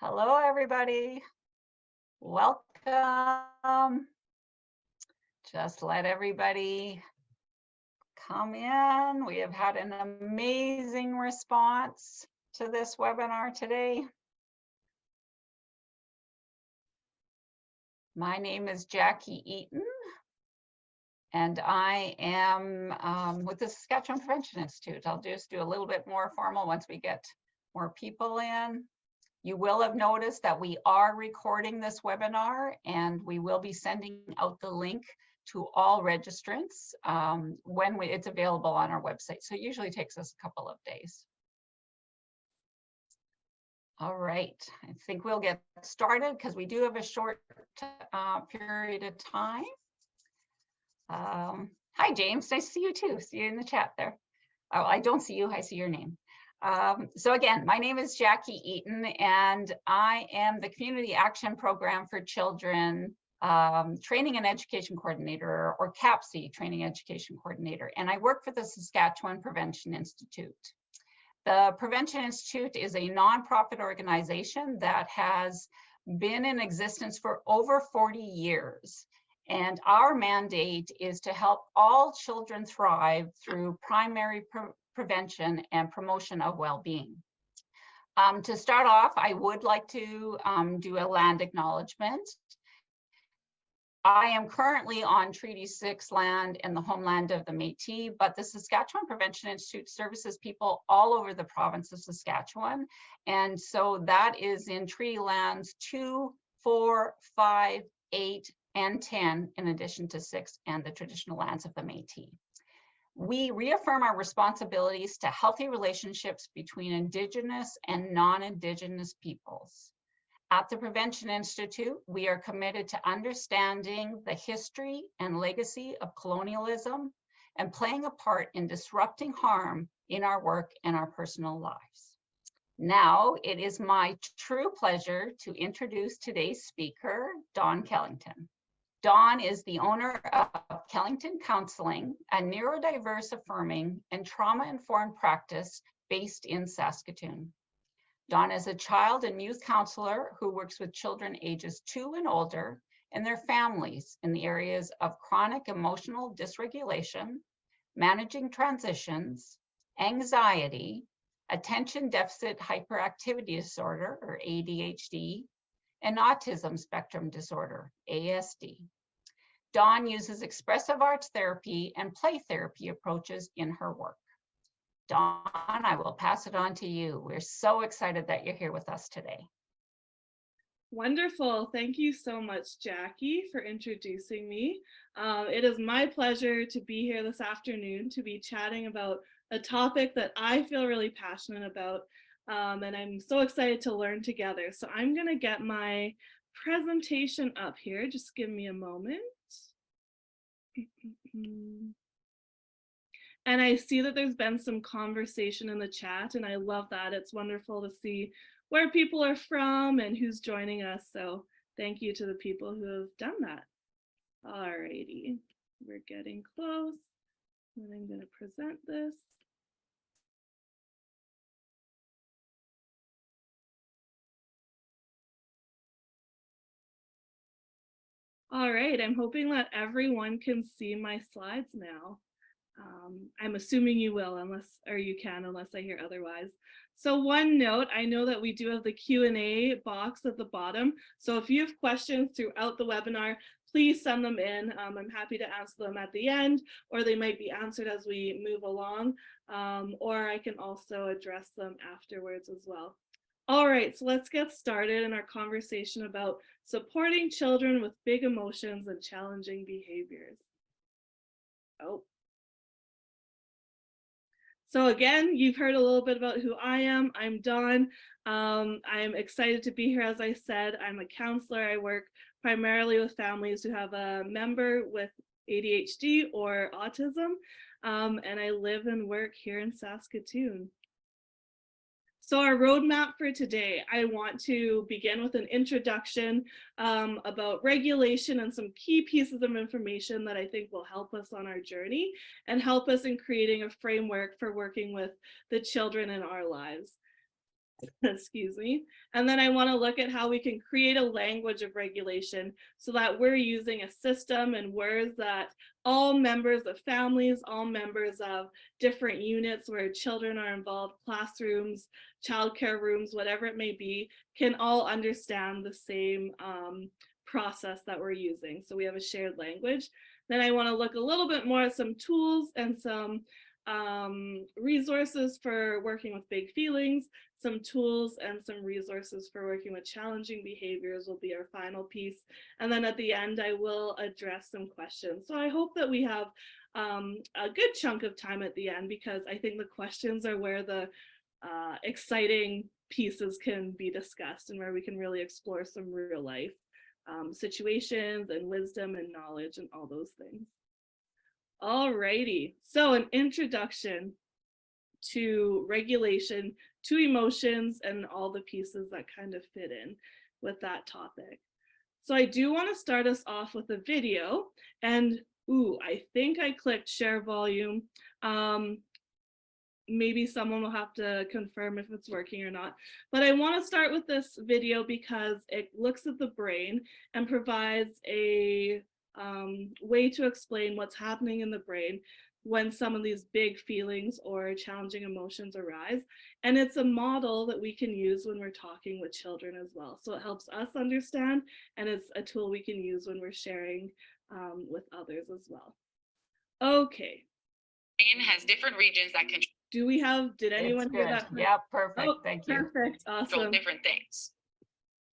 Hello, everybody. Welcome. Just let everybody come in. We have had an amazing response to this webinar today. My name is Jackie Eaton, and I am with the Saskatchewan Prevention Institute. I'll just do a little bit more formal once we get more people in. You will have noticed that we are recording this webinar, and we will be sending out the link to all registrants when it's available on our website. So it usually takes us a couple of days. All right, I think we'll get started because we do have a short period of time. Hi, James, nice to see you too. See you in the chat there. Oh, I don't see you, I see your name. So again, my name is Jackie Eaton, and I am the Community Action Program for Children Training and Education Coordinator, or CAPC Training Education Coordinator, and I work for the Saskatchewan Prevention Institute. The Prevention Institute is a nonprofit organization that has been in existence for over 40 years. And our mandate is to help all children thrive through primary prevention and promotion of well-being. To start off, I would like to do a land acknowledgement. I am currently on Treaty 6 land in the homeland of the Métis, but the Saskatchewan Prevention Institute services people all over the province of Saskatchewan. And so that is in treaty lands 2, 4, 5, 8, and 10, in addition to 6 and the traditional lands of the Métis. We reaffirm our responsibilities to healthy relationships between Indigenous and non-Indigenous peoples. At the Prevention Institute, we are committed to understanding the history and legacy of colonialism and playing a part in disrupting harm in our work and our personal lives. Now, it is my true pleasure to introduce today's speaker, Dawn Kellington. Dawn is the owner of Kellington Counseling, a neurodiverse affirming and trauma-informed practice based in Saskatoon. Dawn is a child and youth counselor who works with children ages 2 and older and their families in the areas of chronic emotional dysregulation, managing transitions, anxiety, attention deficit hyperactivity disorder, or ADHD, and autism spectrum disorder, ASD. Dawn uses expressive arts therapy and play therapy approaches in her work. Dawn, I will pass it on to you. We're so excited that you're here with us today. Wonderful. Thank you so much, Jackie, for introducing me. It is my pleasure to be here this afternoon to be chatting about a topic that I feel really passionate about, and I'm so excited to learn together. So I'm going to get my presentation up here. Just give me a moment. And I see that there's been some conversation in the chat, and I love that. It's wonderful to see where people are from and who's joining us. So thank you to the people who have done that. Alrighty, we're getting close. And I'm going to present this. All right, I'm hoping that everyone can see my slides now. I'm assuming you will, unless I hear otherwise. So one note, I know that we do have the Q&A box at the bottom. So if you have questions throughout the webinar, please send them in. I'm happy to answer them at the end, or they might be answered as we move along, or I can also address them afterwards as well. All right, so let's get started in our conversation about supporting children with big emotions and challenging behaviors. So again, you've heard a little bit about who I am. I'm Dawn. I'm excited to be here. As I said, I'm a counselor. I work primarily with families who have a member with ADHD or autism, and I live and work here in Saskatoon. So our roadmap for today, I want to begin with an introduction about regulation and some key pieces of information that I think will help us on our journey and help us in creating a framework for working with the children in our lives. excuse me. And then I want to look at how we can create a language of regulation so that we're using a system and words that all members of families, all members of different units where children are involved, classrooms, childcare rooms, whatever it may be, can all understand the same process that we're using. So we have a shared language. Then I want to look a little bit more at some tools and some resources for working with big feelings, some tools and some resources for working with challenging behaviors will be our final piece. And then at the end, I will address some questions. So I hope that we have a good chunk of time at the end, because I think the questions are where the exciting pieces can be discussed and where we can really explore some real life situations and wisdom and knowledge and all those things. Alrighty, so an introduction to regulation, to emotions, and all the pieces that kind of fit in with that topic. So I do want to start us off with a video, and I think I clicked share volume. Maybe someone will have to confirm if it's working or not. But I want to start with this video because it looks at the brain and provides a way to explain what's happening in the brain when some of these big feelings or challenging emotions arise. And it's a model that we can use when we're talking with children as well. So it helps us understand, and it's a tool we can use when we're sharing with others as well. Okay. Brain has different regions that control. Did anyone hear that? Yeah, perfect. Oh, thank you. Perfect. Awesome. Different things.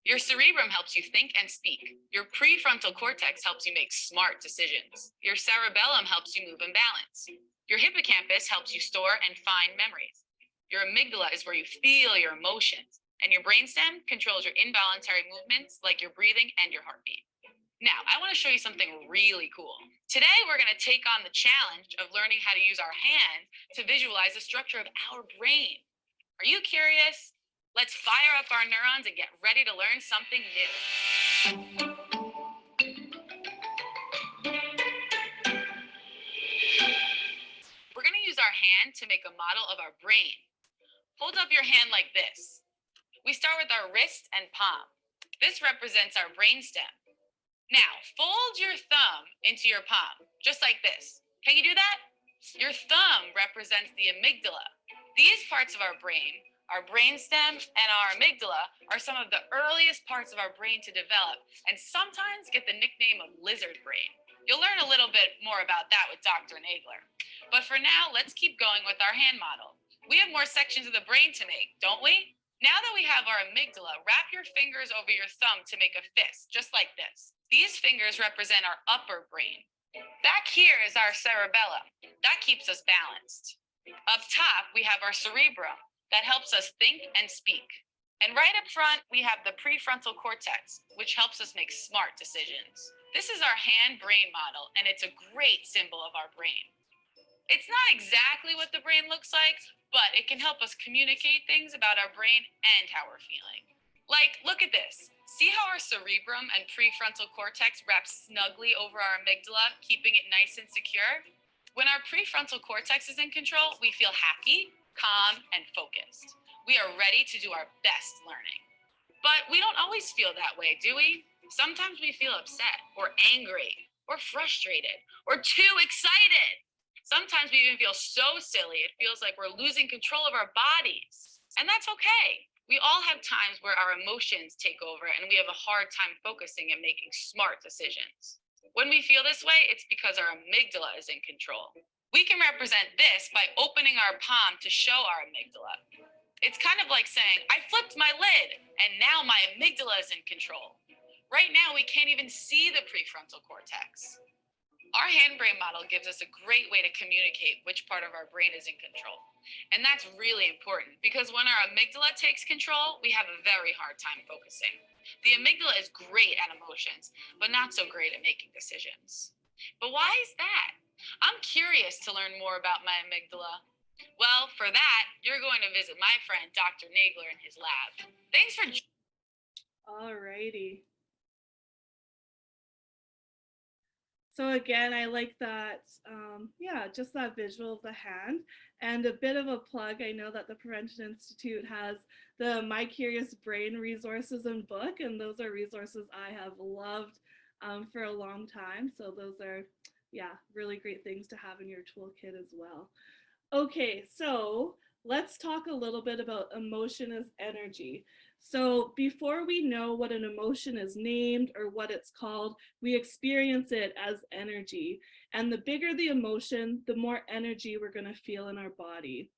Your cerebrum helps you think and speak. Your prefrontal cortex helps you make smart decisions. Your cerebellum helps you move and balance. Your hippocampus helps you store and find memories. Your amygdala is where you feel your emotions. And your brainstem controls your involuntary movements like your breathing and your heartbeat. Now, I want to show you something really cool. Today, we're going to take on the challenge of learning how to use our hands to visualize the structure of our brain. Are you curious? Let's fire up our neurons and get ready to learn something new. We're going to use our hand to make a model of our brain. Hold up your hand like this. We start with our wrist and palm. This represents our brainstem. Now, fold your thumb into your palm, just like this. Can you do that? Your thumb represents the amygdala. These parts of our brain, our brainstem and our amygdala, are some of the earliest parts of our brain to develop and sometimes get the nickname of lizard brain. You'll learn a little bit more about that with Dr. Nagler. But for now, let's keep going with our hand model. We have more sections of the brain to make, don't we? Now that we have our amygdala, wrap your fingers over your thumb to make a fist, just like this. These fingers represent our upper brain. Back here is our cerebellum. That keeps us balanced. Up top, we have our cerebrum. That helps us think and speak. And right up front, we have the prefrontal cortex, which helps us make smart decisions. This is our hand-brain model, and it's a great symbol of our brain. It's not exactly what the brain looks like, but it can help us communicate things about our brain and how we're feeling. Like, look at this. See how our cerebrum and prefrontal cortex wrap snugly over our amygdala, keeping it nice and secure? When our prefrontal cortex is in control, we feel happy, calm, and focused. We are ready to do our best learning. But we don't always feel that way, do we? Sometimes we feel upset, or angry, or frustrated, or too excited. Sometimes we even feel so silly, it feels like we're losing control of our bodies. And that's okay. We all have times where our emotions take over and we have a hard time focusing and making smart decisions. When we feel this way, it's because our amygdala is in control. We can represent this by opening our palm to show our amygdala. It's kind of like saying, I flipped my lid and now my amygdala is in control. Right now, we can't even see the prefrontal cortex. Our hand-brain model gives us a great way to communicate which part of our brain is in control. And that's really important because when our amygdala takes control, we have a very hard time focusing. The amygdala is great at emotions, but not so great at making decisions. But why is that? I'm curious to learn more about my amygdala. Well, for that, you're going to visit my friend, Dr. Nagler, in his lab. Thanks for... All righty. So again, I like that, yeah, just that visual of the hand. And a bit of a plug, I know that the Prevention Institute has the My Curious Brain resources and book, and those are resources I have loved for a long time. So those are, yeah, really great things to have in your toolkit as well. Okay, so let's talk a little bit about emotion as energy. So before we know what an emotion is named or what it's called, we experience it as energy. And the bigger the emotion, the more energy we're going to feel in our body.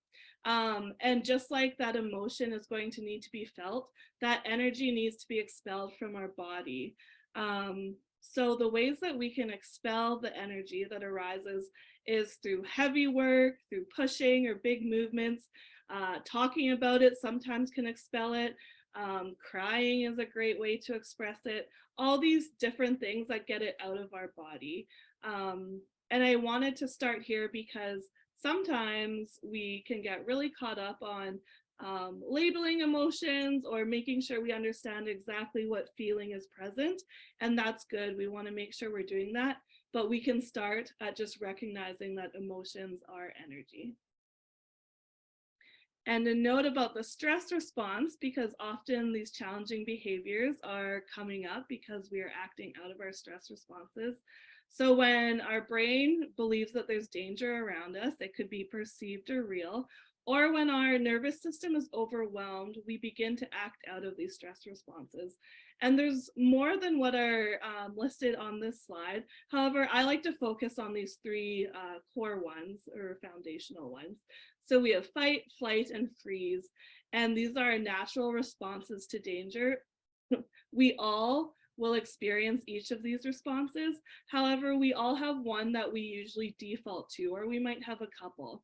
And just like that emotion is going to need to be felt, that energy needs to be expelled from our body. So the ways that we can expel the energy that arises is through heavy work, through pushing or big movements. Talking about it sometimes can expel it. Crying is a great way to express it. All these different things that get it out of our body. And I wanted to start here because sometimes we can get really caught up on labeling emotions or making sure we understand exactly what feeling is present. And that's good. We want to make sure we're doing that. But we can start at just recognizing that emotions are energy. And a note about the stress response, because often these challenging behaviors are coming up because we are acting out of our stress responses. So when our brain believes that there's danger around us, it could be perceived or real, or when our nervous system is overwhelmed, we begin to act out of these stress responses. And there's more than what are listed on this slide. However, I like to focus on these three core ones or foundational ones. So we have fight, flight, and freeze. And these are natural responses to danger. We all will experience each of these responses. However, we all have one that we usually default to, or we might have a couple.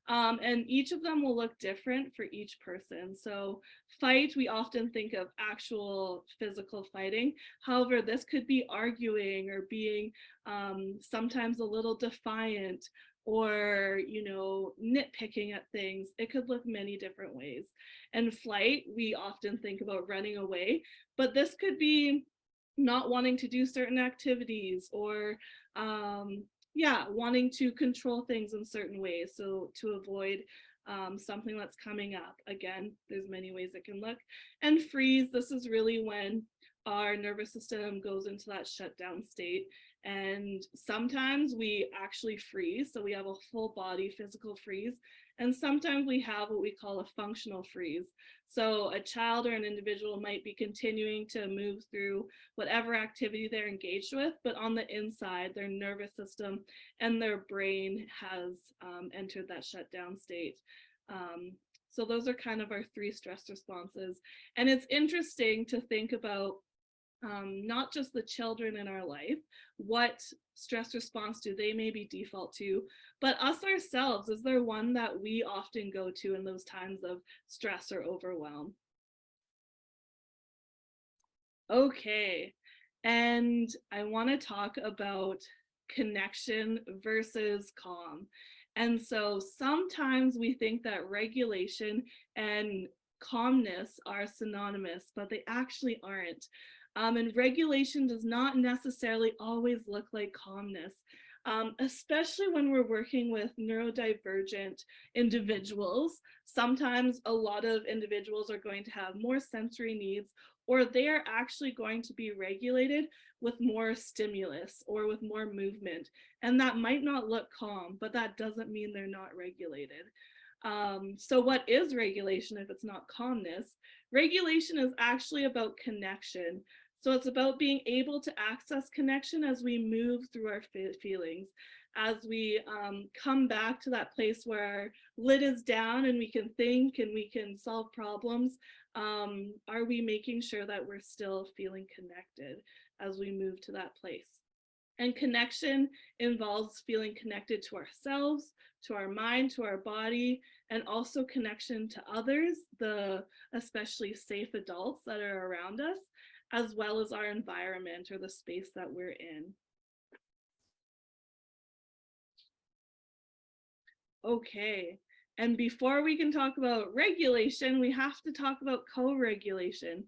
And each of them will look different for each person. So fight, we often think of actual physical fighting. However, this could be arguing or being sometimes a little defiant or, you know, nitpicking at things. It could look many different ways. And flight, we often think about running away, but this could be not wanting to do certain activities or yeah, wanting to control things in certain ways, so to avoid something that's coming up. Again, there's many ways it can look. And freeze, this is really when our nervous system goes into that shutdown state. And sometimes we actually freeze, so we have a full body physical freeze. And sometimes we have what we call a functional freeze. So a child or an individual might be continuing to move through whatever activity they're engaged with, but on the inside, their nervous system and their brain has entered that shutdown state. So those are kind of our three stress responses. And it's interesting to think about not just the children in our life, what stress response do they maybe default to, but us ourselves. Is there one that we often go to in those times of stress or overwhelm? Okay, and I want to talk about connection versus calm. And so sometimes we think that regulation and calmness are synonymous, but they actually aren't. And regulation does not necessarily always look like calmness, especially when we're working with neurodivergent individuals. Sometimes a lot of individuals are going to have more sensory needs, or they are actually going to be regulated with more stimulus or with more movement. And that might not look calm, but that doesn't mean they're not regulated. So what is regulation if it's not calmness? Regulation is actually about connection. So it's about being able to access connection as we move through our feelings, as we come back to that place where our lid is down and we can think and we can solve problems. Are we making sure that we're still feeling connected as we move to that place? And connection involves feeling connected to ourselves, to our mind, to our body, and also connection to others, the especially safe adults that are around us, as well as our environment or the space that we're in. Okay, and before we can talk about regulation, we have to talk about co-regulation.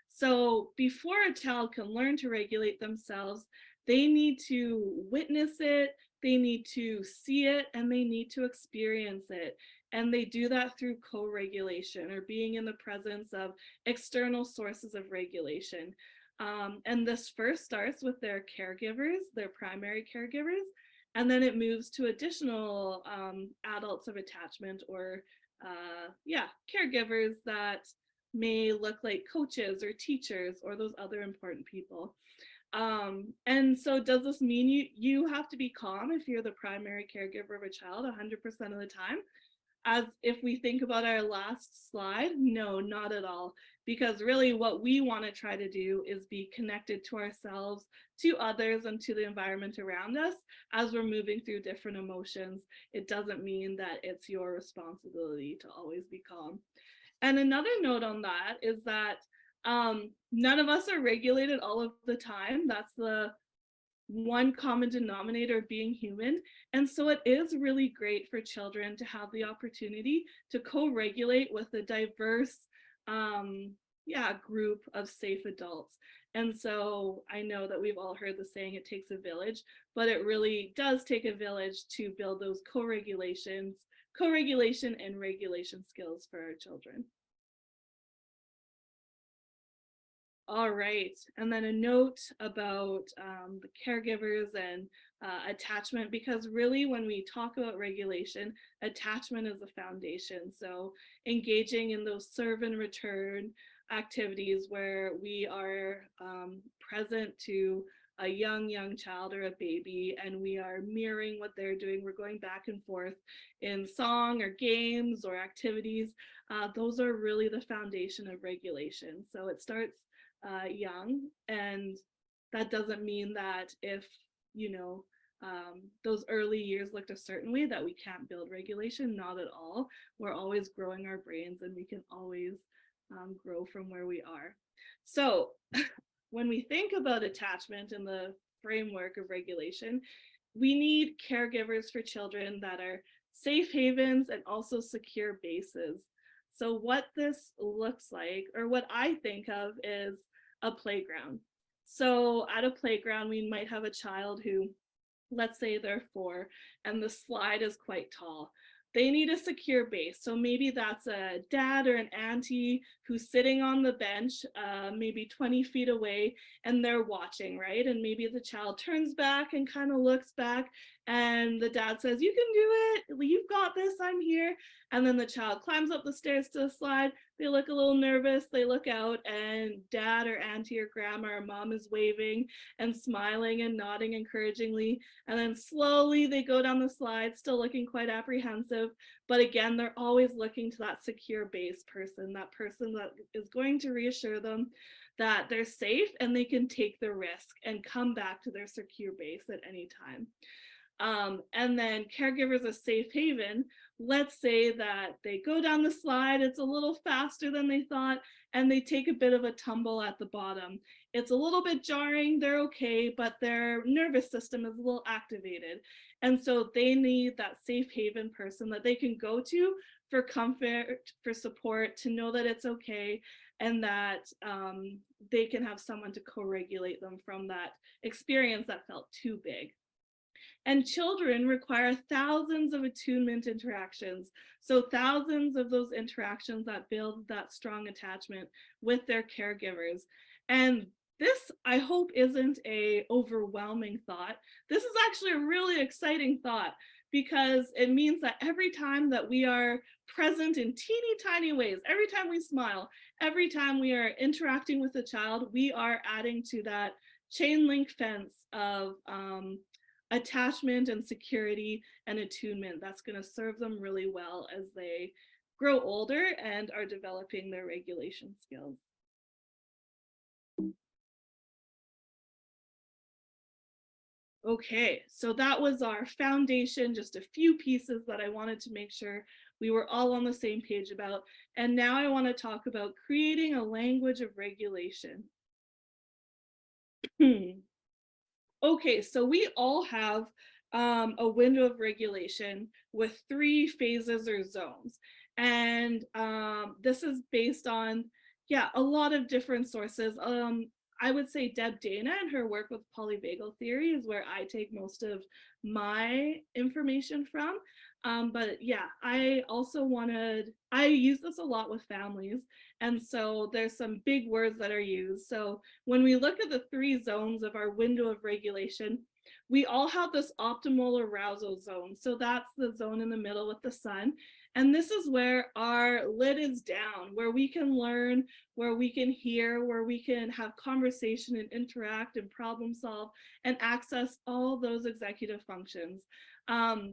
So before a child can learn to regulate themselves, They need to witness it, they need to see it, and they need to experience it. And they do that through co-regulation or being in the presence of external sources of regulation. And this first starts with their caregivers, their primary caregivers, and then it moves to additional adults of attachment or caregivers that may look like coaches or teachers or those other important people. And so does this mean you have to be calm if you're the primary caregiver of a child 100% of the time? As if we think about our last slide, no, not at all. Because really what we want to try to do is be connected to ourselves, to others, and to the environment around us as we're moving through different emotions. It doesn't mean that it's your responsibility to always be calm. And another note on that is that none of us are regulated all of the time. That's the one common denominator of being human. And so it is really great for children to have the opportunity to co-regulate with a diverse group of safe adults. And so I know that we've all heard the saying, it takes a village, but it really does take a village to build those co-regulation and regulation skills for our children. All right, and then a note about the caregivers and attachment, because really when we talk about regulation, attachment is the foundation. So engaging in those serve and return activities where we are present to a young child or a baby, and we are mirroring what they're doing. We're going back and forth in song or games or activities. Those are really the foundation of regulation. So it starts young, and that doesn't mean that if those early years looked a certain way that we can't build regulation. Not at all. We're always growing our brains, and we can always grow from where we are. So when we think about attachment in the framework of regulation, we need caregivers for children that are safe havens and also secure bases. So what this looks like, or what I think of, is a playground. So at a playground, we might have a child who, let's say they're 4, and the slide is quite tall. They need a secure base. So maybe that's a dad or an auntie who's sitting on the bench, maybe 20 feet away, and they're watching, right? And maybe the child turns back and kind of looks back, and the dad says, "You can do it, you've got this, I'm here." And then the child climbs up the stairs to the slide. They look a little nervous, they look out, and dad or auntie or grandma or mom is waving and smiling and nodding encouragingly. And then slowly they go down the slide, still looking quite apprehensive. But again, they're always looking to that secure base person, that person that is going to reassure them that they're safe and they can take the risk and come back to their secure base at any time. And then caregivers a safe haven. Let's say that they go down the slide, it's a little faster than they thought, and they take a bit of a tumble at the bottom. It's a little bit jarring, they're okay, but their nervous system is a little activated. And so they need that safe haven person that they can go to for comfort, for support, to know that it's okay, and that they can have someone to co-regulate them from that experience that felt too big. And children require thousands of attunement interactions. So thousands of those interactions that build that strong attachment with their caregivers. And this, I hope, isn't an overwhelming thought. This is actually a really exciting thought, because it means that every time that we are present in teeny tiny ways, every time we smile, every time we are interacting with a child, we are adding to that chain link fence of attachment and security and attunement that's going to serve them really well as they grow older and are developing their regulation skills. Okay, so that was our foundation, just a few pieces that I wanted to make sure we were all on the same page about. And now I want to talk about creating a language of regulation. Okay, so we all have a window of regulation with 3 phases or zones. And this is based on, a lot of different sources. I would say Deb Dana and her work with polyvagal theory is where I take most of my information from. But yeah, I use this a lot with families. And so there's some big words that are used. So when we look at the 3 zones of our window of regulation, we all have this optimal arousal zone. So that's the zone in the middle with the sun. And this is where our lid is down, where we can learn, where we can hear, where we can have conversation and interact and problem solve and access all those executive functions.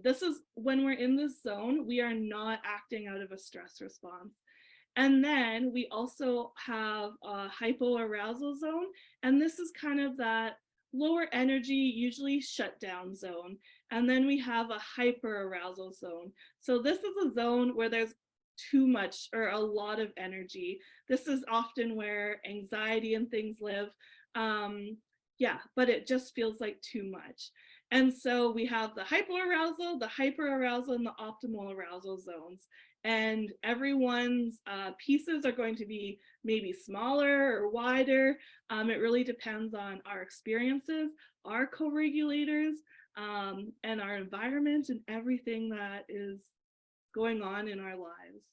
This is when we're in this zone, we are not acting out of a stress response. And then we also have a hypoarousal zone, and this is kind of that lower energy, usually shutdown zone. And then we have a hyperarousal zone. So this is a zone where there's too much or a lot of energy. This is often where anxiety and things live. Yeah, but it just feels like too much. And so we have the hypoarousal, the hyperarousal, and the optimal arousal zones. And everyone's pieces are going to be maybe smaller or wider. It really depends on our experiences, our co-regulators, and our environment and everything that is going on in our lives.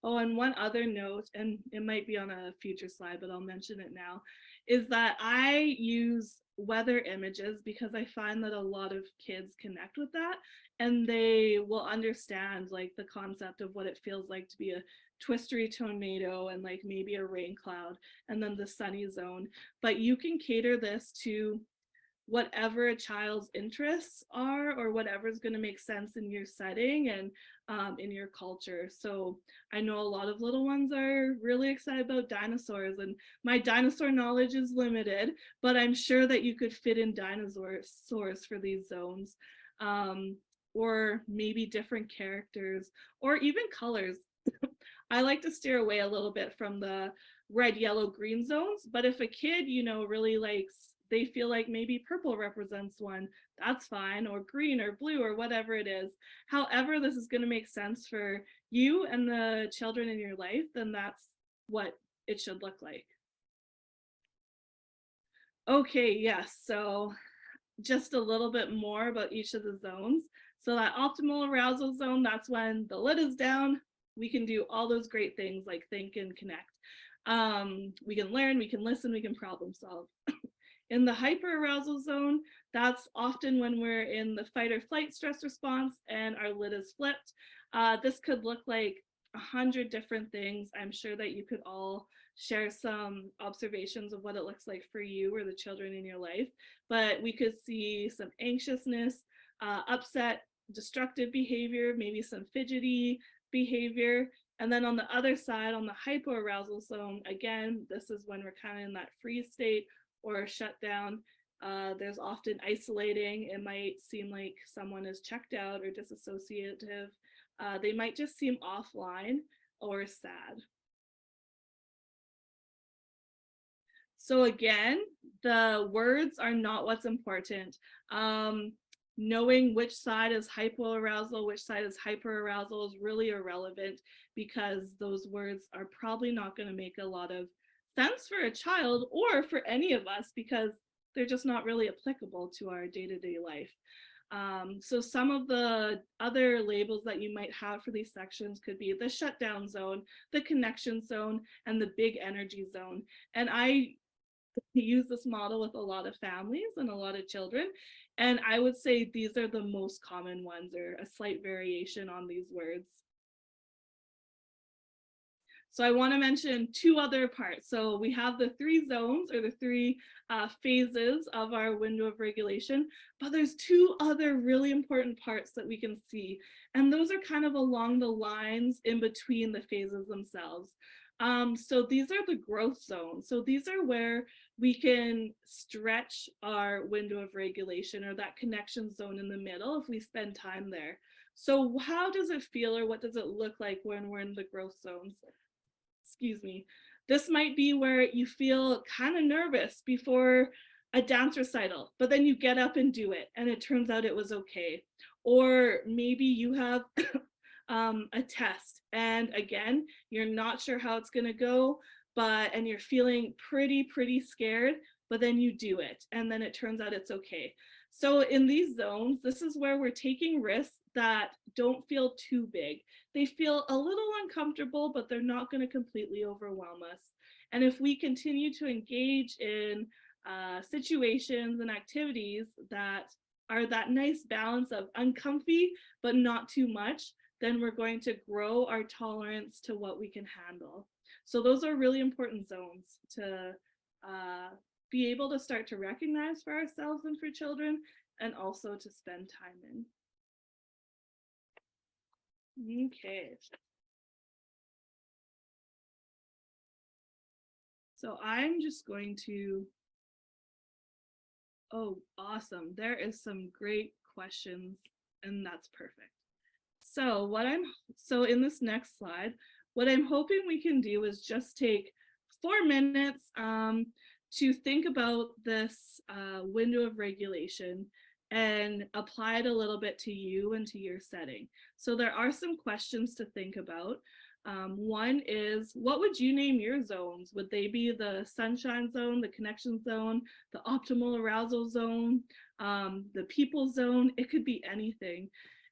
Oh, and one other note, and it might be on a future slide, but I'll mention it now, is that I use weather images because I find that a lot of kids connect with that and they will understand like the concept of what it feels like to be a twistery tornado and like maybe a rain cloud and then the sunny zone. But you can cater this to whatever a child's interests are or whatever's going to make sense in your setting and in your culture. So I know a lot of little ones are really excited about dinosaurs, and my dinosaur knowledge is limited, but I'm sure that you could fit in dinosaurs for these zones, or maybe different characters or even colors. I like to steer away a little bit from the red, yellow, green zones, but if a kid, really likes, they feel like maybe purple represents one, that's fine, or green or blue or whatever it is. However, this is going to make sense for you and the children in your life, then that's what it should look like. Okay, yes, so just a little bit more about each of the zones. So that optimal arousal zone, that's when the lid is down, we can do all those great things like think and connect. We can learn, we can listen, we can problem solve. In the hyperarousal zone, that's often when we're in the fight or flight stress response and our lid is flipped. This could look like 100 different things. I'm sure that you could all share some observations of what it looks like for you or the children in your life. But we could see some anxiousness, upset, destructive behavior, maybe some fidgety behavior. And then on the other side, on the hypoarousal zone, again, this is when we're kind of in that freeze state or shut down. There's often isolating. It might seem like someone is checked out or disassociative. They might just seem offline or sad. So again, the words are not what's important. Knowing which side is hypoarousal, which side is hyperarousal is really irrelevant because those words are probably not going to make a lot of sense for a child or for any of us because they're just not really applicable to our day-to-day life. So some of the other labels that you might have for these sections could be the shutdown zone, the connection zone, and the big energy zone. And I use this model with a lot of families and a lot of children. And I would say these are the most common ones or a slight variation on these words. So I want to mention 2 other parts. So we have the 3 zones or the 3 phases of our window of regulation, but there's 2 other really important parts that we can see. And those are kind of along the lines in between the phases themselves. So these are the growth zones. So these are where we can stretch our window of regulation or that connection zone in the middle if we spend time there. So how does it feel or what does it look like when we're in the growth zones? Excuse me. This might be where you feel kind of nervous before a dance recital, but then you get up and do it and it turns out it was okay. Or maybe you have a test, and again, you're not sure how it's going to go, and you're feeling pretty scared, but then you do it, and then it turns out it's okay. So in these zones, this is where we're taking risks that don't feel too big. They feel a little uncomfortable, but they're not going to completely overwhelm us. And if we continue to engage in situations and activities that are that nice balance of uncomfy, but not too much, then we're going to grow our tolerance to what we can handle. So those are really important zones to be able to start to recognize for ourselves and for children, and also to spend time in. Okay. So I'm just going to, oh, awesome. There is some great questions, and that's perfect. So so in this next slide, what I'm hoping we can do is just take 4 minutes to think about this window of regulation and apply it a little bit to you and to your setting. So there are some questions to think about. One is, what would you name your zones? Would they be the sunshine zone, the connection zone, the optimal arousal zone, the people zone? It could be anything.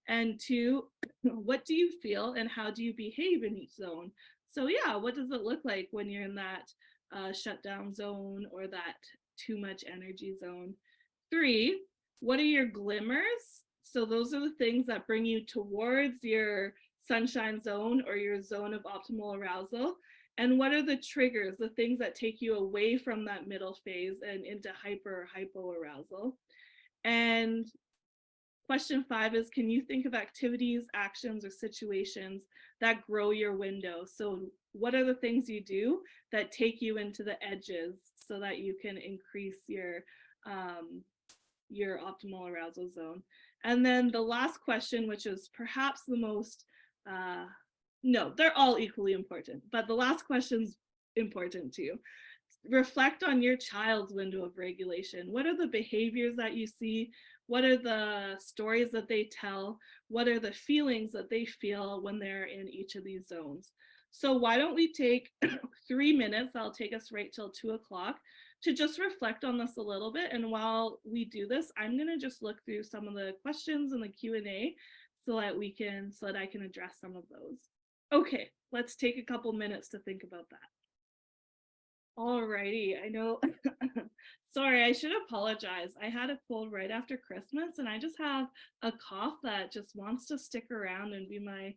And 2, what do you feel and how do you behave in each zone? So yeah, what does it look like when you're in that shutdown zone or that too much energy zone? 3, what are your glimmers? So those are the things that bring you towards your sunshine zone or your zone of optimal arousal. And what are the triggers, the things that take you away from that middle phase and into hyper or hypo arousal? And question 5 is, can you think of activities, actions, or situations that grow your window? So what are the things you do that take you into the edges so that you can increase your optimal arousal zone? And then the last question, which is perhaps the most, no, they're all equally important, but the last question's important too. Reflect on your child's window of regulation. What are the behaviors that you see? What are the stories that they tell? What are the feelings that they feel when they're in each of these zones? So why don't we take 3 minutes, that'll take us right till 2 o'clock, to just reflect on this a little bit. And while we do this, I'm gonna just look through some of the questions in the Q&A so that I can address some of those. Okay, let's take a couple minutes to think about that. Alrighty, I know, sorry, I should apologize. I had a cold right after Christmas and I just have a cough that just wants to stick around and be my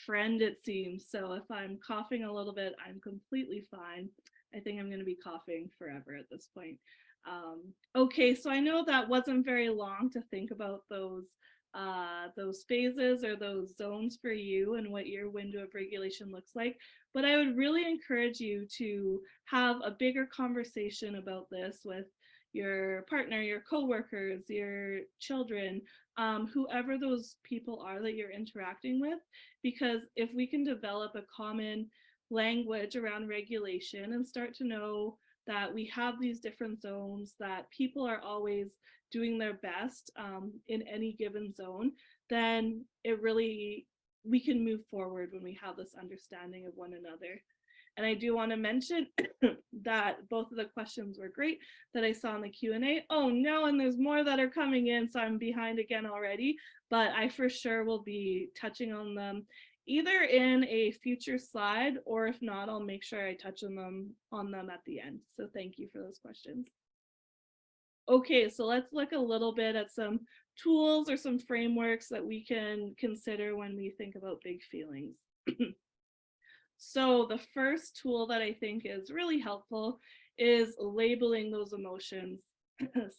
friend, it seems. So if I'm coughing a little bit, I'm completely fine. I think I'm gonna be coughing forever at this point. Okay, so I know that wasn't very long to think about those phases or those zones for you and what your window of regulation looks like. But I would really encourage you to have a bigger conversation about this with your partner, your coworkers, your children, whoever those people are that you're interacting with, because if we can develop a common language around regulation and start to know that we have these different zones, that people are always doing their best in any given zone, then we can move forward when we have this understanding of one another. And I do want to mention that both of the questions were great that I saw in the Q&A. Oh no, and there's more that are coming in, so I'm behind again already, but I for sure will be touching on them either in a future slide, or if not, I'll make sure I touch on them at the end. So thank you for those questions. Okay, so let's look a little bit at some tools or some frameworks that we can consider when we think about big feelings. So the first tool that I think is really helpful is labeling those emotions.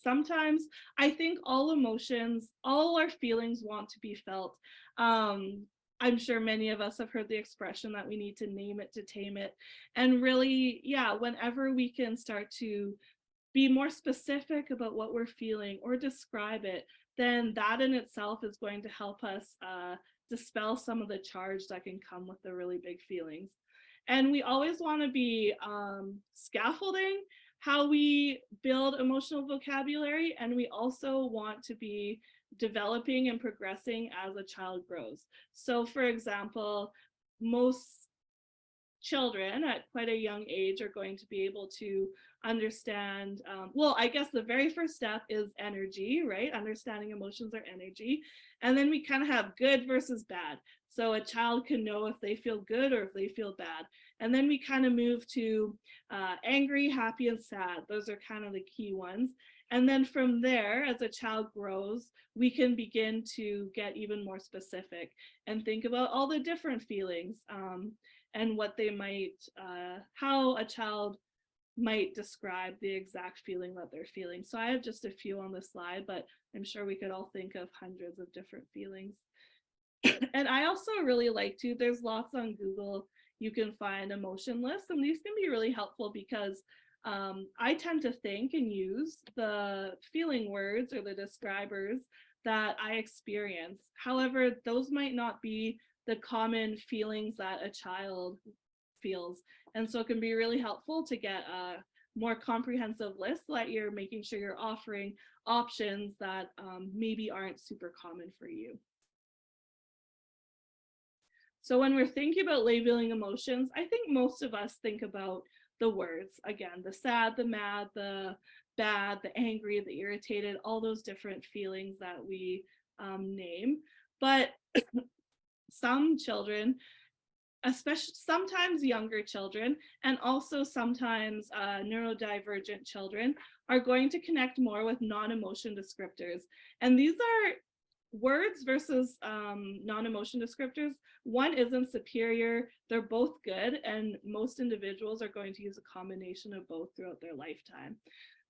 Sometimes I think all emotions, all our feelings want to be felt. I'm sure many of us have heard the expression that we need to name it to tame it. And really, yeah, whenever we can start to be more specific about what we're feeling or describe it, then that in itself is going to help us dispel some of the charge that can come with the really big feelings. And we always want to be scaffolding how we build emotional vocabulary, and we also want to be developing and progressing as a child grows. So for example, most children at quite a young age are going to be able to understand, well, I guess the very first step is energy, right? Understanding emotions are energy. And then we kind of have good versus bad. So a child can know if they feel good or if they feel bad. And then we kind of move to angry, happy, and sad. Those are kind of the key ones. And then from there, as a child grows, we can begin to get even more specific and think about all the different feelings. And what they might, how a child might describe the exact feeling that they're feeling. So I have just a few on the slide, but I'm sure we could all think of hundreds of different feelings. And I also really like to, there's lots on Google, you can find emotion lists, and these can be really helpful because I tend to think and use the feeling words or the describers that I experience. However, those might not be the common feelings that a child feels. And so it can be really helpful to get a more comprehensive list so that you're making sure you're offering options that maybe aren't super common for you. So when we're thinking about labeling emotions, I think most of us think about the words, again, the sad, the mad, the bad, the angry, the irritated, all those different feelings that we name. But some children, especially sometimes younger children, and also sometimes neurodivergent children, are going to connect more with non-emotion descriptors. And these are words versus non-emotion descriptors. One isn't superior, they're both good, and most individuals are going to use a combination of both throughout their lifetime.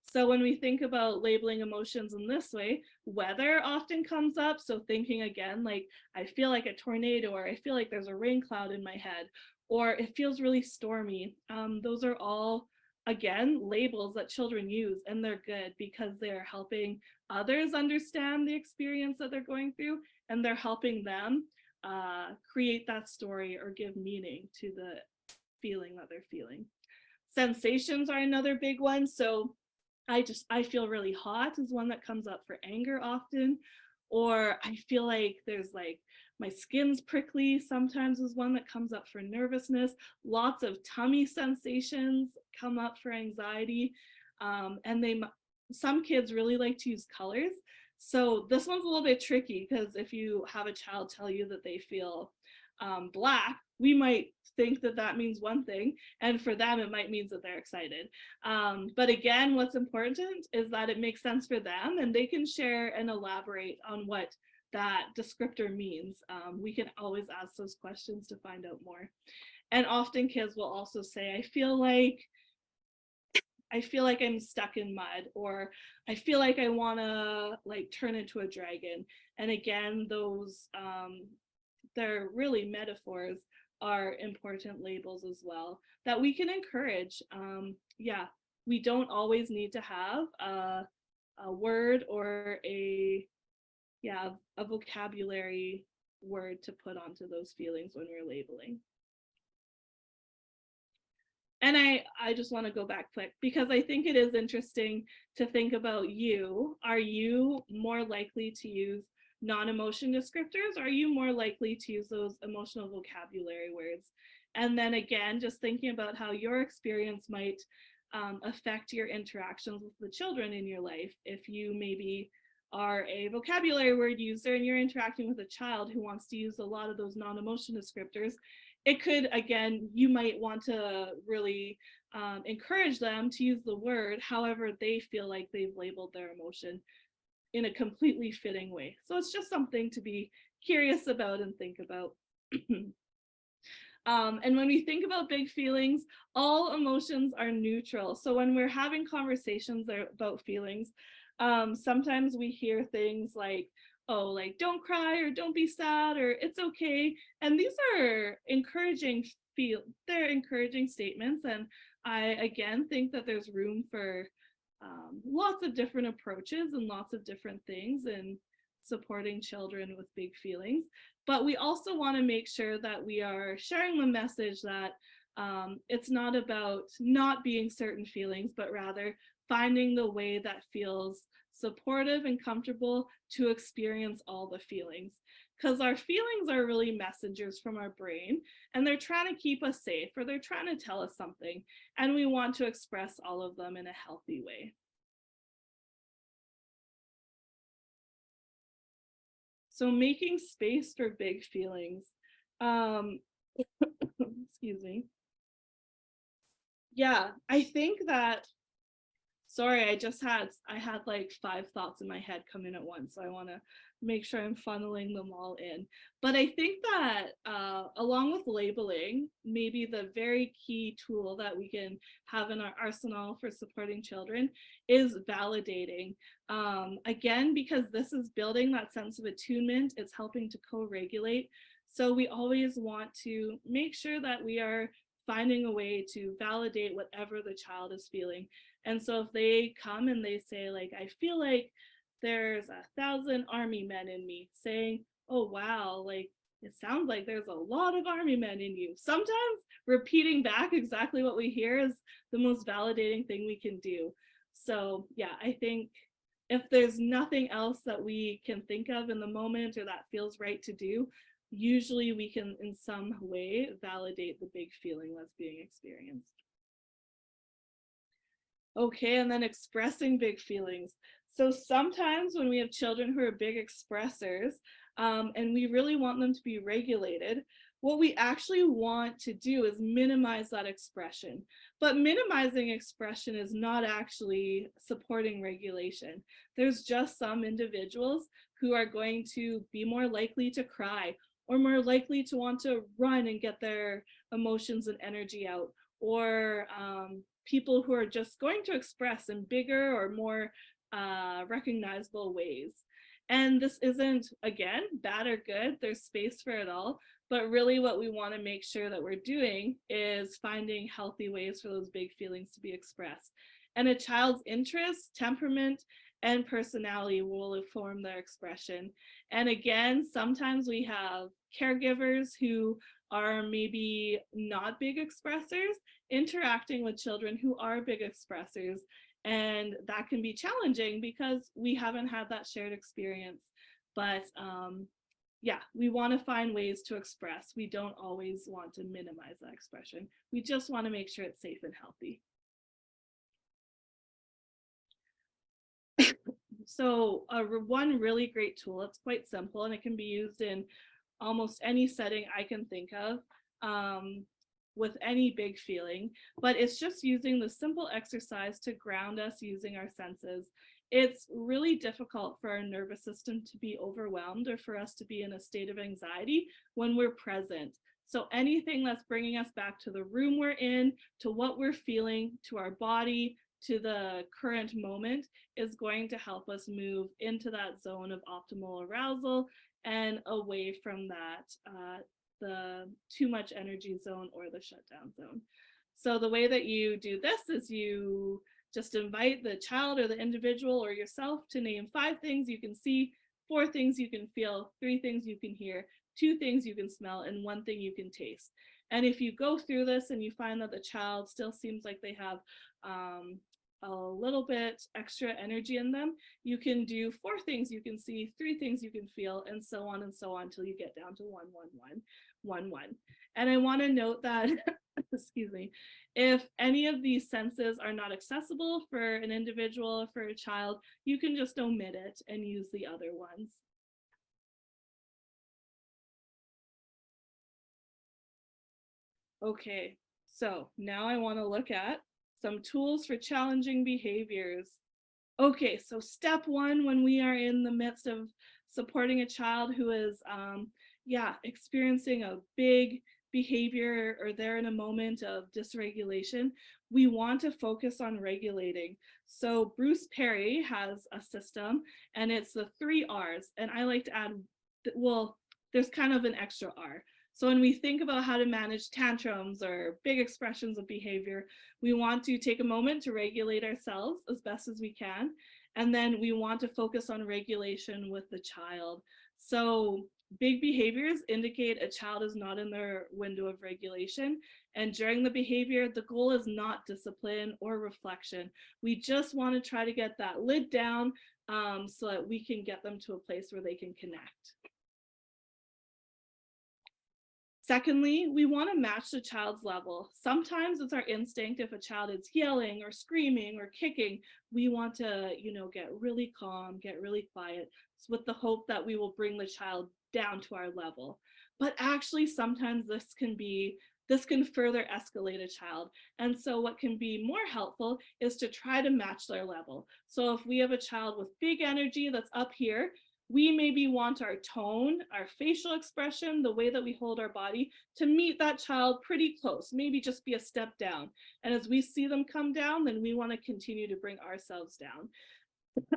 So when we think about labeling emotions in this way, weather often comes up. So thinking again, like, I feel like a tornado, or I feel like there's a rain cloud in my head, or it feels really stormy. Those are all, again, labels that children use, and they're good because they're helping others understand the experience that they're going through, and they're helping them create that story or give meaning to the feeling that they're feeling. Sensations are another big one. So I feel really hot is one that comes up for anger often, or I feel like there's like my skin's prickly sometimes is one that comes up for nervousness. Lots of tummy sensations come up for anxiety. And some kids really like to use colors. So this one's a little bit tricky because if you have a child tell you that they feel black, we might think that that means one thing, and for them it might mean that they're excited. But again, what's important is that it makes sense for them, and they can share and elaborate on what that descriptor means. We can always ask those questions to find out more. And often kids will also say, I feel like I'm stuck in mud, or I feel like I want to like turn into a dragon. And again, those they're really metaphors, are important labels as well that we can encourage. Yeah, we don't always need to have a word or a vocabulary word to put onto those feelings when we're labeling. And I just want to go back quick because I think it is interesting to think about you. Are you more likely to use non-emotion descriptors? Are you more likely to use those emotional vocabulary words? And then again, just thinking about how your experience might affect your interactions with the children in your life. If you maybe are a vocabulary word user and you're interacting with a child who wants to use a lot of those non-emotion descriptors, it could, again, you might want to really encourage them to use the word however they feel like they've labeled their emotion in a completely fitting way. So it's just something to be curious about and think about. And when we think about big feelings, all emotions are neutral. So when we're having conversations about feelings, sometimes we hear things like, oh, like don't cry or don't be sad or it's okay. And these are encouraging they're encouraging statements. And I, again, think that there's room for lots of different approaches and lots of different things in supporting children with big feelings. But we also want to make sure that we are sharing the message that It's not about not being certain feelings, but rather finding the way that feels supportive and comfortable to experience all the feelings. Because our feelings are really messengers from our brain, and they're trying to keep us safe, or they're trying to tell us something, and we want to express all of them in a healthy way. So making space for big feelings. Excuse me. Yeah, I think that, sorry, I had like 5 thoughts in my head come in at once, so I want to make sure I'm funneling them all in. But I think that along with labeling, maybe the very key tool that we can have in our arsenal for supporting children is validating. Again, because this is building that sense of attunement, it's helping to co-regulate. So we always want to make sure that we are finding a way to validate whatever the child is feeling. And so if they come and they say, like, I feel like there's 1,000 army men in me, saying, oh, wow, like, it sounds like there's a lot of army men in you. Sometimes repeating back exactly what we hear is the most validating thing we can do. So yeah, I think if there's nothing else that we can think of in the moment or that feels right to do, usually we can in some way validate the big feeling that's being experienced. Okay, and then expressing big feelings. So sometimes when we have children who are big expressors, and we really want them to be regulated, what we actually want to do is minimize that expression. But minimizing expression is not actually supporting regulation. There's just some individuals who are going to be more likely to cry, or more likely to want to run and get their emotions and energy out, or people who are just going to express in bigger or more recognizable ways. And this isn't, again, bad or good, there's space for it all, but really what we want to make sure that we're doing is finding healthy ways for those big feelings to be expressed. And a child's interests, temperament, and personality will inform their expression. And again, sometimes we have caregivers who are maybe not big expressors interacting with children who are big expressors, and that can be challenging because we haven't had that shared experience. But yeah, we want to find ways to express. We don't always want to minimize that expression. We just want to make sure it's safe and healthy. So one really great tool, it's quite simple and it can be used in almost any setting I can think of, with any big feeling, but it's just using the simple exercise to ground us using our senses. It's really difficult for our nervous system to be overwhelmed or for us to be in a state of anxiety when we're present. So anything that's bringing us back to the room we're in, to what we're feeling, to our body, to the current moment is going to help us move into that zone of optimal arousal and away from that the too much energy zone or the shutdown zone. So the way that you do this is you just invite the child or the individual or yourself to name 5 things you can see, 4 things you can feel, 3 things you can hear, 2 things you can smell, and 1 thing you can taste. And if you go through this and you find that the child still seems like they have a little bit extra energy in them, you can do 4 things you can see, 3 things you can feel, and so on until you get down to 1, 1, 1, 1, 1. And I want to note that, excuse me, if any of these senses are not accessible for an individual or for a child, you can just omit it and use the other ones. Okay, so now I want to look at some tools for challenging behaviors. Okay, so step 1 when we are in the midst of supporting a child who is experiencing a big behavior or they're in a moment of dysregulation, we want to focus on regulating. So Bruce Perry has a system and it's the 3 R's, and I like to add, well, there's kind of an extra R. So when we think about how to manage tantrums or big expressions of behavior, we want to take a moment to regulate ourselves as best as we can. And then we want to focus on regulation with the child. So big behaviors indicate a child is not in their window of regulation. And during the behavior, the goal is not discipline or reflection. We just want to try to get that lid down so that we can get them to a place where they can connect. Secondly, we want to match the child's level. Sometimes it's our instinct, if a child is yelling or screaming or kicking, we want to, get really calm, get really quiet, with the hope that we will bring the child down to our level. But actually, sometimes this can further escalate a child. And so what can be more helpful is to try to match their level. So if we have a child with big energy that's up here, we maybe want our tone, our facial expression, the way that we hold our body to meet that child pretty close, maybe just be a step down. And as we see them come down, then we want to continue to bring ourselves down.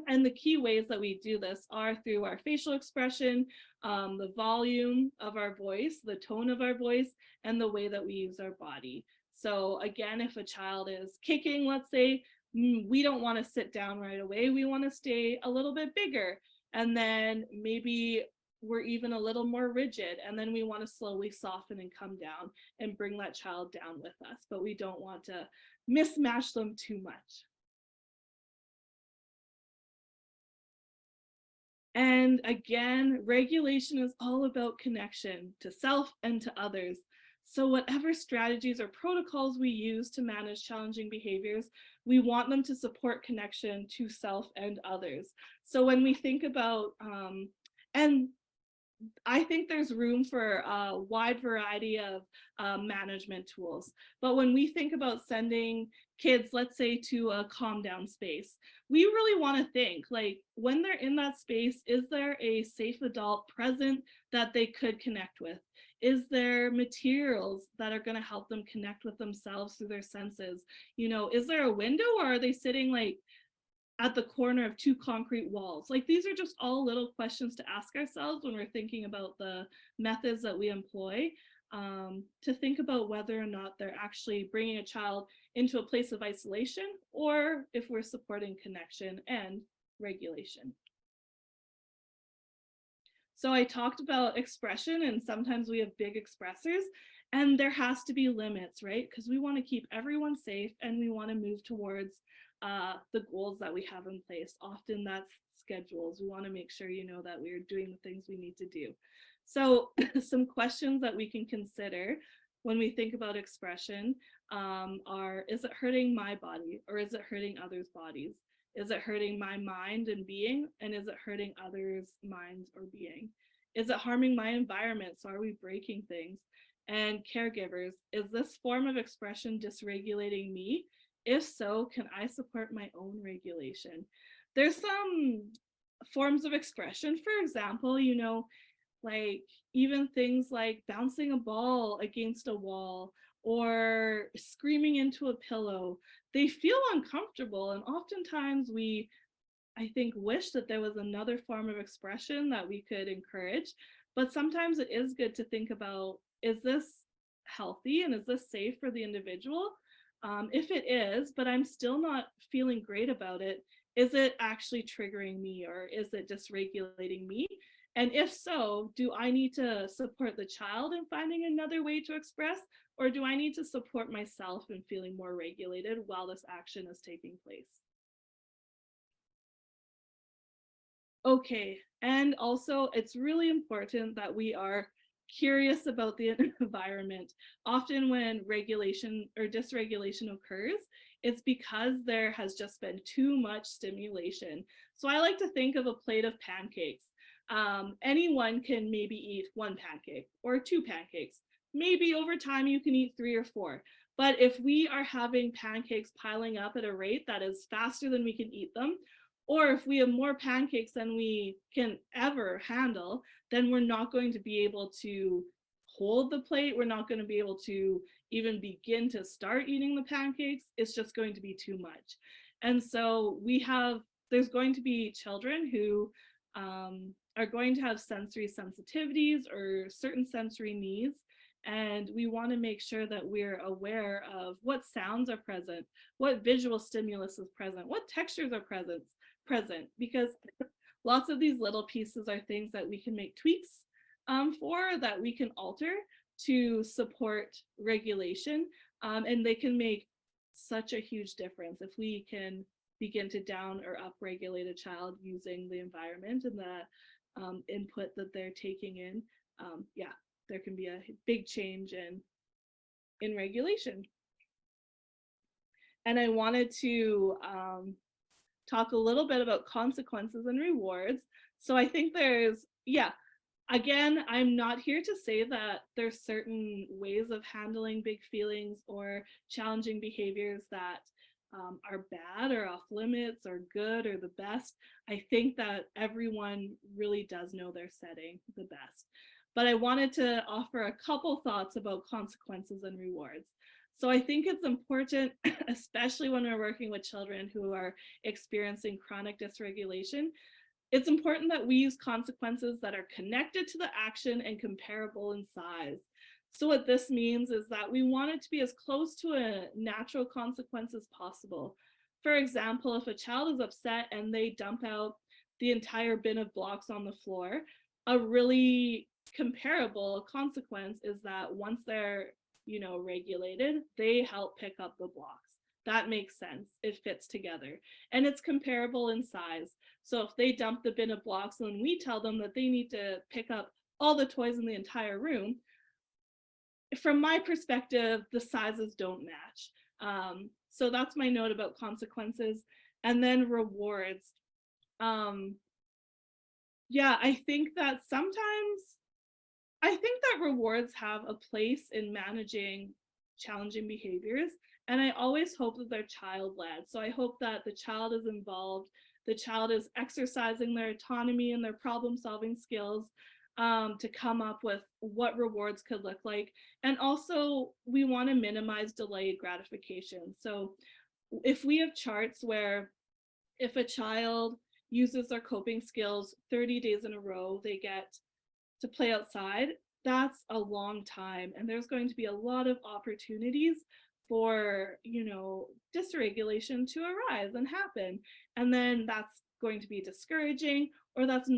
And the key ways that we do this are through our facial expression, the volume of our voice, the tone of our voice, and the way that we use our body. So again, if a child is kicking, let's say, we don't want to sit down right away. We want to stay a little bit bigger. And then maybe we're even a little more rigid. And then we want to slowly soften and come down and bring that child down with us. But we don't want to mismatch them too much. And again, regulation is all about connection to self and to others. So whatever strategies or protocols we use to manage challenging behaviors, we want them to support connection to self and others. So when we think about, and I think there's room for a wide variety of management tools. But when we think about sending kids, let's say, to a calm down space, we really want to think, like, when they're in that space, is there a safe adult present that they could connect with? Is there materials that are going to help them connect with themselves through their senses? Is there a window, or are they sitting like at the corner of two concrete walls? Like, these are just all little questions to ask ourselves when we're thinking about the methods that we employ, to think about whether or not they're actually bringing a child into a place of isolation, or if we're supporting connection and regulation. So I talked about expression, and sometimes we have big expressors, and there has to be limits, right? Because we want to keep everyone safe, and we want to move towards the goals that we have in place. Often that's schedules. We want to make sure, that we're doing the things we need to do. So some questions that we can consider when we think about expression are, is it hurting my body, or is it hurting others' bodies? Is it hurting my mind and being? And is it hurting others' minds or being? Is it harming my environment? So are we breaking things? And caregivers, is this form of expression dysregulating me? If so, can I support my own regulation? There's some forms of expression, for example, like even things like bouncing a ball against a wall or screaming into a pillow. They feel uncomfortable, and oftentimes we, I think, wish that there was another form of expression that we could encourage. But sometimes it is good to think about, is this healthy and is this safe for the individual? If it is, but I'm still not feeling great about it, is it actually triggering me, or is it dysregulating me? And if so, do I need to support the child in finding another way to express, or do I need to support myself in feeling more regulated while this action is taking place? Okay, and also it's really important that we are curious about the environment. Often when regulation or dysregulation occurs, it's because there has just been too much stimulation. So I like to think of a plate of pancakes. Anyone can maybe eat one pancake or two pancakes. Maybe over time you can eat 3 or 4. But if we are having pancakes piling up at a rate that is faster than we can eat them, or if we have more pancakes than we can ever handle, then we're not going to be able to hold the plate. We're not going to be able to even begin to start eating the pancakes. It's just going to be too much. And so there's going to be children who are going to have sensory sensitivities or certain sensory needs. And we want to make sure that we're aware of what sounds are present, what visual stimulus is present, what textures are present, present, because lots of these little pieces are things that we can make tweaks for, that we can alter to support regulation, and they can make such a huge difference if we can begin to down or up regulate a child using the environment and the input that they're taking in. Yeah, there can be a big change in regulation. And I wanted to talk a little bit about consequences and rewards. So I think there's, yeah, again, I'm not here to say that there's certain ways of handling big feelings or challenging behaviors that are bad or off limits or good or the best. I think that everyone really does know their setting the best. But I wanted to offer a couple thoughts about consequences and rewards. So I think it's important, especially when we're working with children who are experiencing chronic dysregulation, it's important that we use consequences that are connected to the action and comparable in size. So what this means is that we want it to be as close to a natural consequence as possible. For example, if a child is upset and they dump out the entire bin of blocks on the floor, a really comparable consequence is that once they're, regulated, they help pick up the blocks. That makes sense. It fits together. And it's comparable in size. So if they dump the bin of blocks and we tell them that they need to pick up all the toys in the entire room, from my perspective, the sizes don't match. So that's my note about consequences. And then rewards. Yeah, I think that rewards have a place in managing challenging behaviors. And I always hope that they're child-led. So I hope that the child is involved, the child is exercising their autonomy and their problem-solving skills to come up with what rewards could look like. And also, we want to minimize delayed gratification. So if we have charts where if a child uses their coping skills 30 days in a row, they get to play outside, that's a long time. And there's going to be a lot of opportunities for, dysregulation to arise and happen. And then that's going to be discouraging, or that's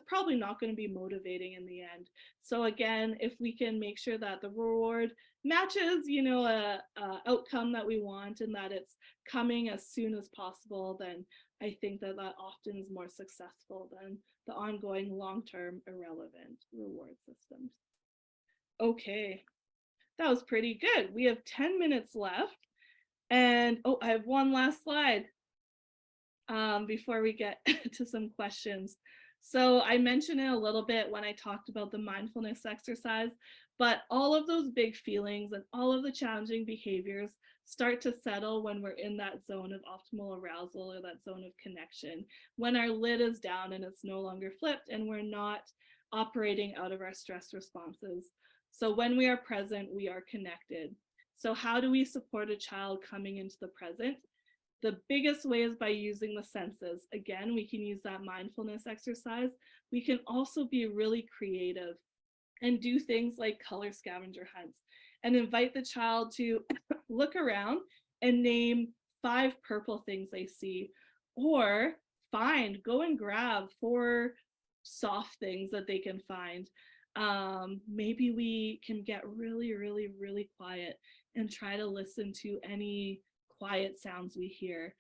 probably not going to be motivating in the end. So again, if we can make sure that the reward matches, a outcome that we want and that it's coming as soon as possible, then I think that often is more successful than the ongoing long-term irrelevant reward systems. Okay, that was pretty good. We have 10 minutes left. And I have one last slide before we get to some questions. So I mentioned it a little bit when I talked about the mindfulness exercise, but all of those big feelings and all of the challenging behaviors start to settle when we're in that zone of optimal arousal or that zone of connection, when our lid is down and it's no longer flipped and we're not operating out of our stress responses. So when we are present, we are connected. So how do we support a child coming into the present? The biggest way is by using the senses. Again, we can use that mindfulness exercise. We can also be really creative and do things like color scavenger hunts and invite the child to look around and name 5 purple things they see, or go and grab 4 soft things that they can find. Maybe we can get really, really, really quiet and try to listen to any quiet sounds we hear.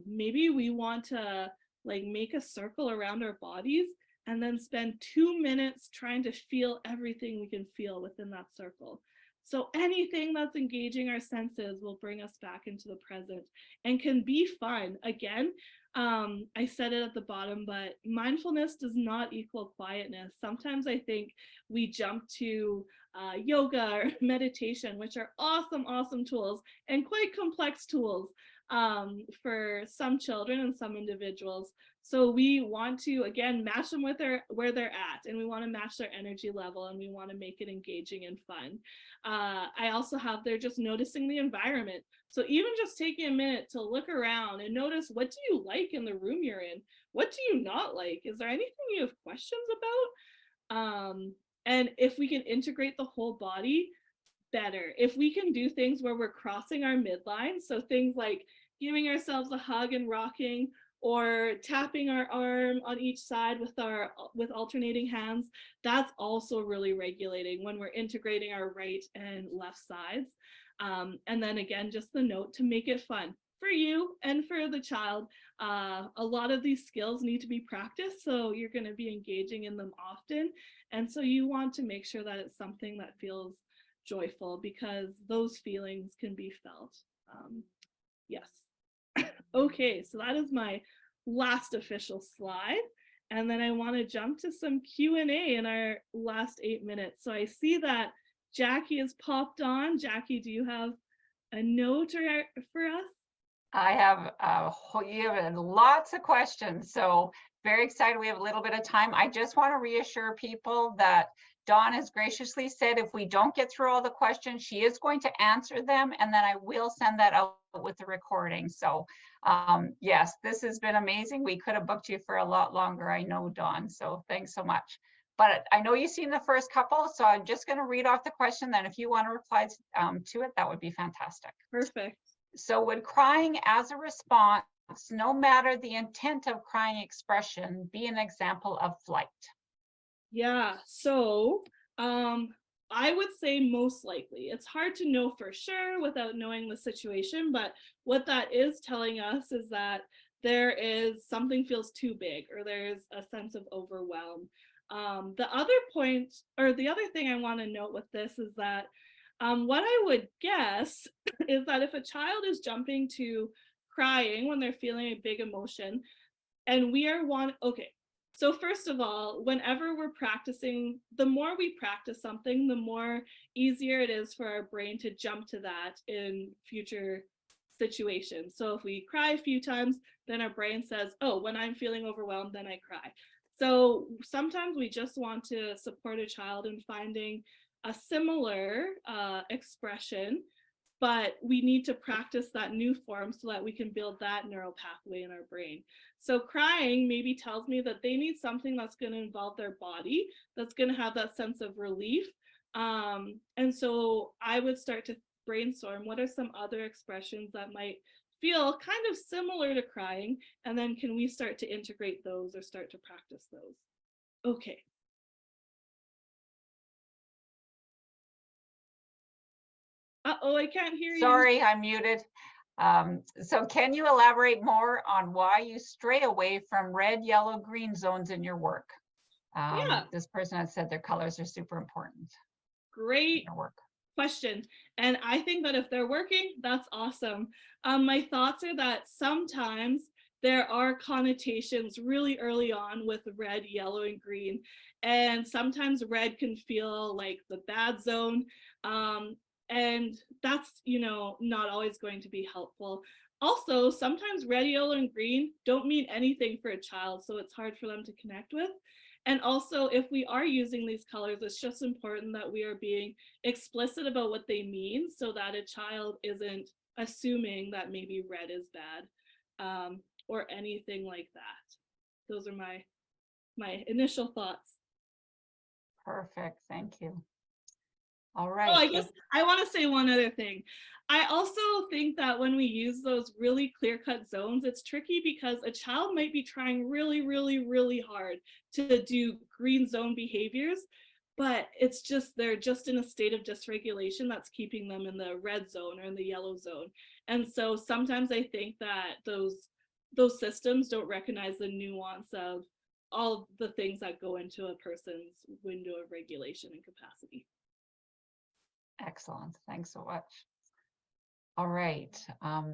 Maybe we want to make a circle around our bodies and then spend 2 minutes trying to feel everything we can feel within that circle. So anything that's engaging our senses will bring us back into the present and can be fun. Again, I said it at the bottom, but mindfulness does not equal quietness. Sometimes I think we jump to yoga or meditation, which are awesome, awesome tools and quite complex tools for some children and some individuals. So we want to, again, match them with where they're at, and we want to match their energy level, and we want to make it engaging and fun. I also have there just noticing the environment. So even just taking a minute to look around and notice, what do you like in the room you're in? What do you not like? Is there anything you have questions about? And if we can integrate the whole body, better. If we can do things where we're crossing our midline, so things like giving ourselves a hug and rocking, or tapping our arm on each side with alternating hands. That's also really regulating when we're integrating our right and left sides. And then again, just the note to make it fun for you and for the child. A lot of these skills need to be practiced, so you're going to be engaging in them often. And so you want to make sure that it's something that feels joyful, because those feelings can be felt. Yes. Okay, so that is my last official slide. And then I want to jump to some Q&A in our last 8 minutes. So I see that Jackie has popped on. Jackie, do you have a note for us? I have you have lots of questions, so very excited. We have a little bit of time. I just want to reassure people that Dawn has graciously said if we don't get through all the questions, she is going to answer them, and then I will send that out with the recording. So yes, this has been amazing. We could have booked you for a lot longer, I know, Dawn, so thanks so much. But I know you've seen the first couple, so I'm just going to read off the question. Then if you want to reply to it, that would be fantastic. Perfect. So would crying as a response, no matter the intent of crying expression, be an example of flight? Yeah, so I would say most likely. It's hard to know for sure without knowing the situation, but what that is telling us is that there is something feels too big, or there's a sense of overwhelm. The other point, or the other thing I want to note with this is that what I would guess is that if a child is jumping to crying when they're feeling a big emotion, and we are okay. So first of all, whenever we're practicing, the more we practice something, the more easier it is for our brain to jump to that in future situations. So if we cry a few times, then our brain says, oh, when I'm feeling overwhelmed, then I cry. So sometimes we just want to support a child in finding a similar expression, but we need to practice that new form so that we can build that neural pathway in our brain. So crying maybe tells me that they need something that's going to involve their body, that's going to have that sense of relief. And so I would start to brainstorm what are some other expressions that might feel kind of similar to crying, and then can we start to integrate those or start to practice those? Okay. Uh-oh, I can't hear you. Sorry, I'm muted. So can you elaborate more on why you stray away from red, yellow, green zones in your work? Yeah. This person has said their colors are super important. Great Work. question. And I think that if they're working, that's awesome. My thoughts are that sometimes there are connotations really early on with red, yellow, and green. And sometimes red can feel like the bad zone. And that's, not always going to be helpful. Also, sometimes red, yellow, and green don't mean anything for a child, so it's hard for them to connect with. And also, if we are using these colors, it's just important that we are being explicit about what they mean so that a child isn't assuming that maybe red is bad, or anything like that. Those are my initial thoughts. Perfect, thank you. All right. Oh, I guess I want to say one other thing. I also think that when we use those really clear-cut zones, it's tricky because a child might be trying really, really, really hard to do green zone behaviors, but it's just they're just in a state of dysregulation that's keeping them in the red zone or in the yellow zone. And so sometimes I think that those systems don't recognize the nuance of all the things that go into a person's window of regulation and capacity. Excellent. Thanks so much. All right.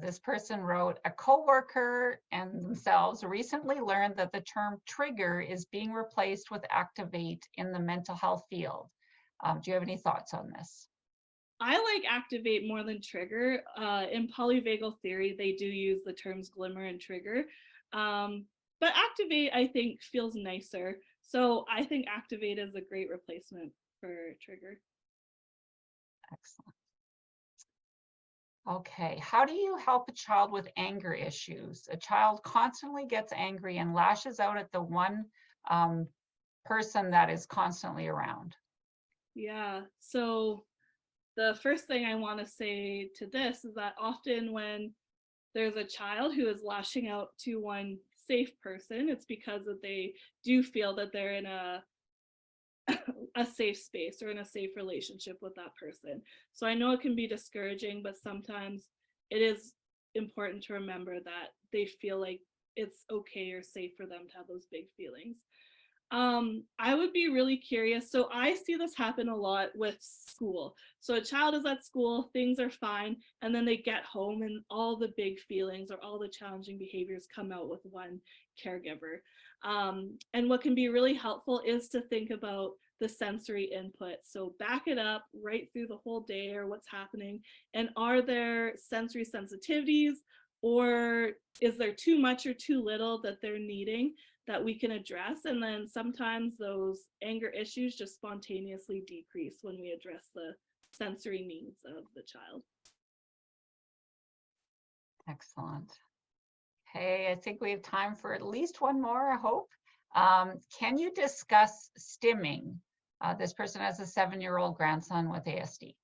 This person wrote, a coworker and themselves recently learned that the term trigger is being replaced with activate in the mental health field. Do you have any thoughts on this? I like activate more than trigger. In polyvagal theory, they do use the terms glimmer and trigger. But activate, I think, feels nicer. So I think activate is a great replacement for trigger. Excellent. Okay, how do you help a child with anger issues? A child constantly gets angry and lashes out at the one person that is constantly around. Yeah, so the first thing I want to say to this is that often when there's a child who is lashing out to one safe person, it's because that they do feel that they're in a safe space or in a safe relationship with that person. So I know it can be discouraging, but sometimes it is important to remember that they feel like it's okay or safe for them to have those big feelings. I would be really curious. So I see this happen a lot with school. So a child is at school, things are fine, and then they get home and all the big feelings or all the challenging behaviors come out with one caregiver. And what can be really helpful is to think about the sensory input. So back it up right through the whole day or what's happening. And are there sensory sensitivities, or is there too much or too little that they're needing that we can address? And then sometimes those anger issues just spontaneously decrease when we address the sensory needs of the child. Excellent. Okay, I think we have time for at least one more, I hope. Can you discuss stimming? This person has a 7-year-old grandson with ASD.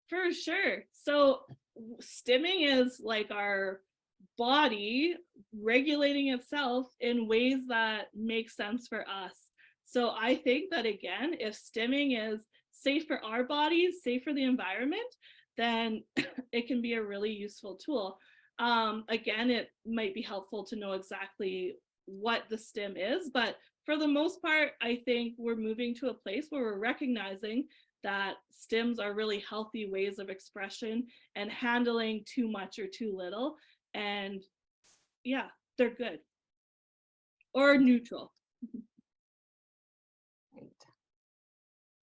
For sure. So stimming is like our body regulating itself in ways that make sense for us. So I think that, again, if stimming is safe for our bodies, safe for the environment, then it can be a really useful tool. Again, it might be helpful to know exactly what the stim is, but for the most part, I think we're moving to a place where we're recognizing that stims are really healthy ways of expression and handling too much or too little. And yeah, they're good or neutral. Great.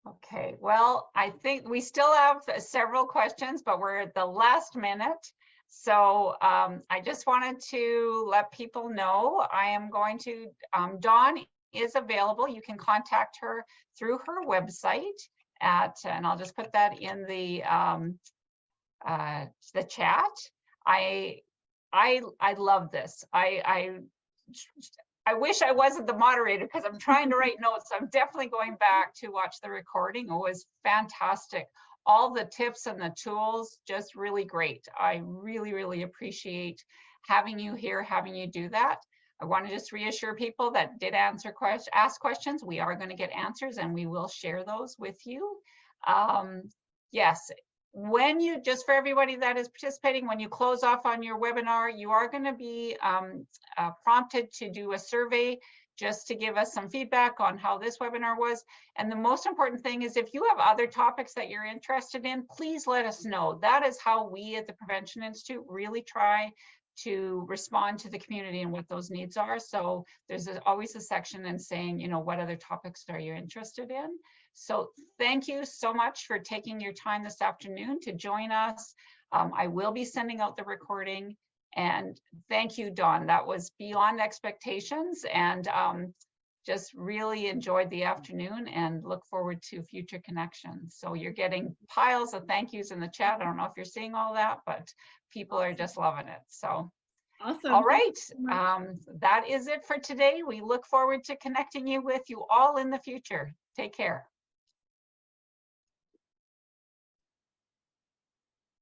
Okay, well, I think we still have several questions, but we're at the last minute. So I just wanted to let people know I am going to, Dawn is available. You can contact her through her website at, and I'll just put that in the chat. I love this. I wish I wasn't the moderator because I'm trying to write notes. I'm definitely going back to watch the recording. It was fantastic. All the tips and the tools, just really great. I really, really appreciate having you here, having you do that. I want to just reassure people that did ask questions. We are going to get answers and we will share those with you. Yes. When you, just for everybody that is participating, when you close off on your webinar, you are going to be prompted to do a survey just to give us some feedback on how this webinar was. And the most important thing is if you have other topics that you're interested in, please let us know. That is how we at the Prevention Institute really try to respond to the community and what those needs are. So there's always a section in saying, you know, what other topics are you interested in? So thank you so much for taking your time this afternoon to join us. I will be sending out the recording, and thank you, Dawn. That was beyond expectations, and just really enjoyed the afternoon and look forward to future connections. So you're getting piles of thank yous in the chat. I don't know if you're seeing all that, but people are just loving it. So awesome. All right, that is it for today. We look forward to connecting you with you all in the future. Take care.